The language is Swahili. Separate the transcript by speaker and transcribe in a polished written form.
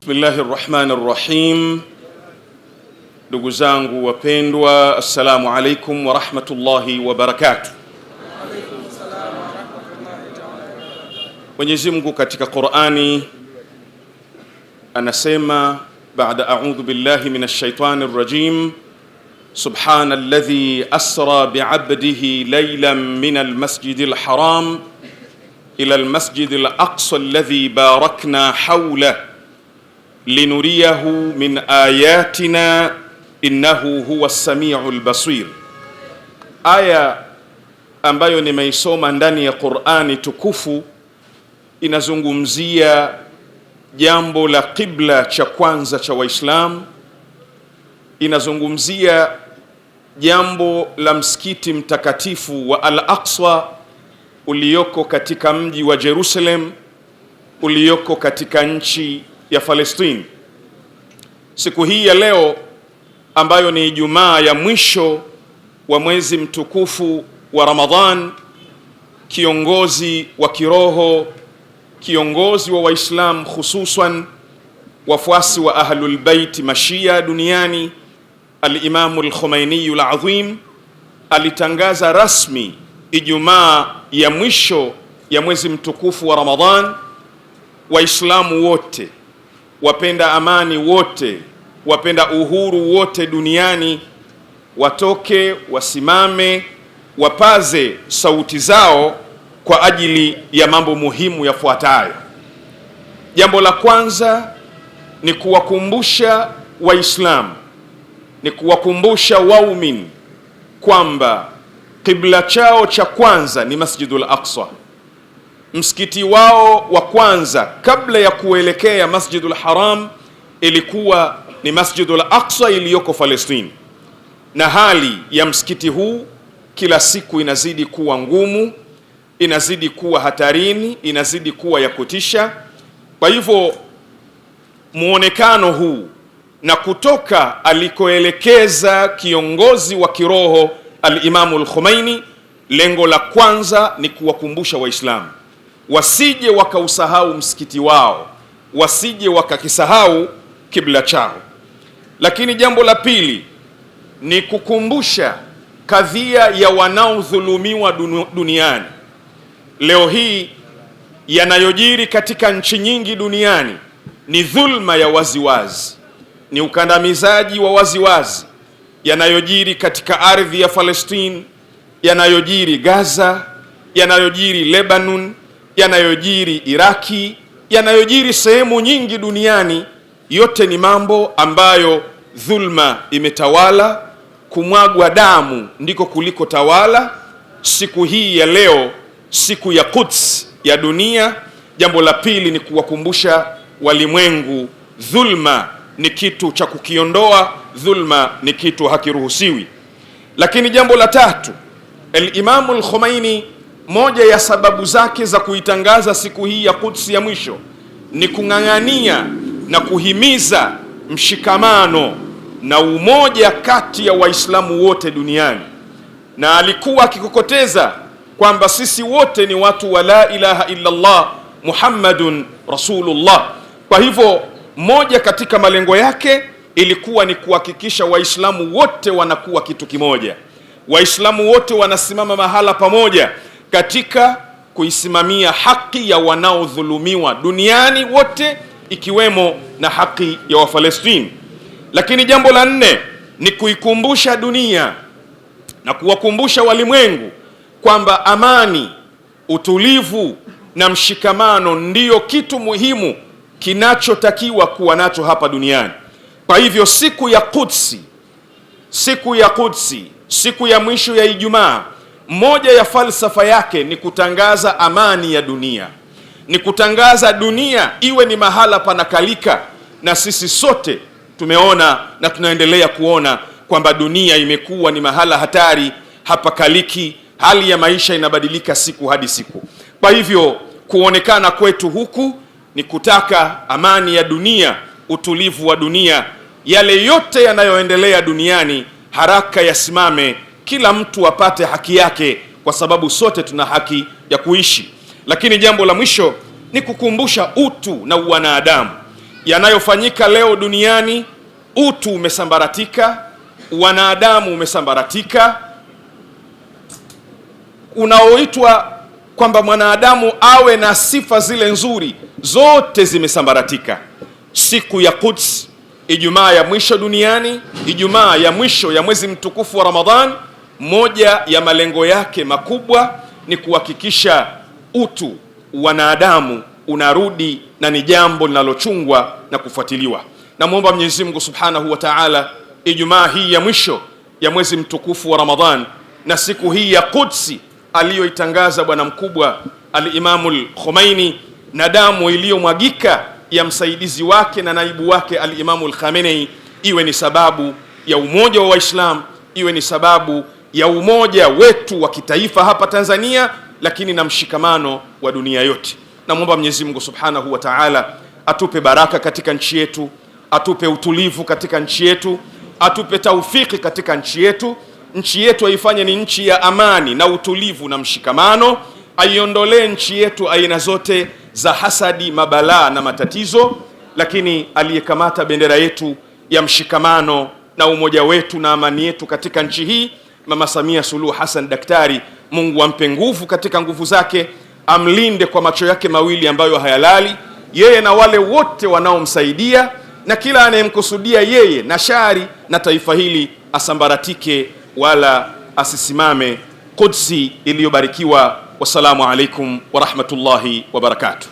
Speaker 1: Bismillahir Rahmanir Rahim. Ndugu zangu wapendwa, assalamu alaikum wa rahmatullahi wa barakatuh. Mwenyezi Mungu katika Qur'ani anasema baada a'udhu billahi minash shaitanir rajim, subhanalladhi asra bi'abdihi laylan minal masjidil haram ila al-masjidil aqsa alladhi barakna hawlahu linuriyahu min ayatina innahu huwa as-sami'ul basir. Aya ambayo nimeisoma ndani ya Qur'ani tukufu inazungumzia jambo la qibla cha kwanza cha Waislamu, inazungumzia jambo la msikiti mtakatifu wa Al-Aqsa ulioko katika mji wa Jerusalem ulioko katika nchi ya Palestine. Siku hii ya leo ambayo ni Ijumaa ya mwisho wa mwezi mtukufu wa Ramadhan, kiongozi wa kiroho, kiongozi wa Waislamu, hususan wafuasi wa Ahlul Bait Mashia duniani, Al-Imam Al-Khomeini Al-Azim alitangaza rasmi Ijumaa ya mwisho ya mwezi mtukufu wa Ramadhan, Waislamu wote, wapenda amani wote, wapenda uhuru wote duniani watoke, wasimame, wapaze sauti zao kwa ajili ya mambo muhimu yafuatayo. Jambo la kwanza ni kuwakumbusha Waislamu, ni kuwakumbusha waumini kwamba qibla chao cha kwanza ni Masjidul Aqsa. Msikiti wao wa kwanza kabla ya kuelekea Masjidul Haram ilikuwa ni Masjidul Aqsa iliyoko Palestine, na hali ya msikiti huu kila siku inazidi kuwa ngumu, inazidi kuwa hatarini, inazidi kuwa ya kutisha. Kwa hivyo muonekano huu na kutoka alikoelekeza kiongozi wa kiroho Al-Imam Al-Khomeini, lengo la kwanza ni kuwakumbusha Waislamu wasije wakausahau msikiti wao, wasije wakakisahau kibla chao. Lakini jambo la pili ni kukumbusha kadhia ya wanaodhulumiwa duniani. Leo hii yanayojiri katika nchi nyingi duniani ni dhulma ya waziwazi, ni ukandamizaji wa waziwazi yanayojiri katika ardhi ya Palestine, yanayojiri Gaza, yanayojiri Lebanon, yanayojiri Iraki, yanayojiri sehemu nyingi duniani. Yote ni mambo ambayo dhulma imetawala, kumwagwa damu ndiko kuliko tawala. Siku hii ya leo, siku ya Quds ya dunia, jambo la pili ni kuwakumbusha walimwengu dhulma ni kitu cha kukiondoa, dhulma ni kitu hakiruhusiwi. Lakini jambo la tatu, Al-Imam Al-Khomeini, moja ya sababu zake za kuitangaza siku hii ya Quds ya mwisho ni kung'ang'ania na kuhimiza mshikamano na umoja kati ya Waislamu wote duniani, na alikuwa akikokoteza kwamba sisi wote ni watu wa la ilaha illa Allah Muhammadun Rasulullah. Kwa hivyo moja katika malengo yake ilikuwa ni kuhakikisha Waislamu wote wanakuwa kitu kimoja, Waislamu wote wanasimama mahala pamoja katika kuisimamia haki ya wanaodhulumiwa duniani wote, ikiwemo na haki ya Wafalestini. Lakini jambo la nne ni kuikumbusha dunia na kuwakumbusha walimwengu kwamba amani, utulivu na mshikamano ndiyo kitu muhimu kinachotakiwa kuwa nacho hapa duniani. Kwa hivyo siku ya Qudsi, siku ya mwisho ya Ijumaa, moja ya falsafa yake ni kutangaza amani ya dunia, ni kutangaza dunia iwe ni mahala panakalika. Na sisi sote tumeona na tunaendelea kuona kwamba dunia imekuwa ni mahala hatari, hapakaliki, hali ya maisha inabadilika siku hadi siku. Kwa hivyo kuonekana kwetu huku ni kutaka amani ya dunia, utulivu wa dunia, yale yote yanayoendelea duniani haraka yasimame, kila mtu apate haki yake, kwa sababu sote tuna haki ya kuishi. Lakini jambo la mwisho ni kukumbusha utu na uwanadamu. yanayofanyika leo duniani, utu umesambaratika, wanadamu umesambaratika. Unaoitwa kwamba mwanadamu awe na sifa zile nzuri zote zimesambaratika. Siku ya Quds, Ijumaa ya mwisho duniani, Ijumaa ya mwisho ya mwezi mtukufu wa Ramadhan, moja ya malengo yake makubwa ni kuhakikisha utu wanadamu unarudi, na ni jambo linalochungwa na kufuatiliwa. Namwomba Mwenyezi Mungu Subhanahu wa Ta'ala, Ijumaa hii ya mwisho ya mwezi mtukufu wa Ramadhan na siku hii ya Qudsi aliyoitangaza bwana mkubwa al-Imamu al-Khomeini, na damu iliyomwagika ya msaidizi wake na naibu wake al-Imamu al-Khamenei, iwe ni sababu ya umoja wa Waislamu, iwe ni sababu ya umoja wetu wa kitaifa hapa Tanzania, lakini na mshikamano wa dunia yote. Namwomba Mwenyezi Mungu Subhanahu wa Ta'ala atupe baraka katika nchi yetu, atupe utulivu katika nchi yetu, atupe taufiki katika nchi yetu. Nchi yetu aifanye ni nchi ya amani na utulivu na mshikamano, aiondolee nchi yetu aina zote za hasadi, mabalaa na matatizo. Lakini aliyekamata bendera yetu ya mshikamano na umoja wetu na amani yetu katika nchi hii, Mama Samia Suluhu Hassan Daktari, Mungu ampe nguvu katika nguvu zake, amlinde kwa macho yake mawili ambayo hayalali, yeye na wale wote wanaomsaidia, na kila anayemkusudia yeye na shari na taifa hili asambaratike wala asisimame. Qudsi iliyobarikiwa. Wassalamu alaikum wa rahmatullahi wa barakatuh.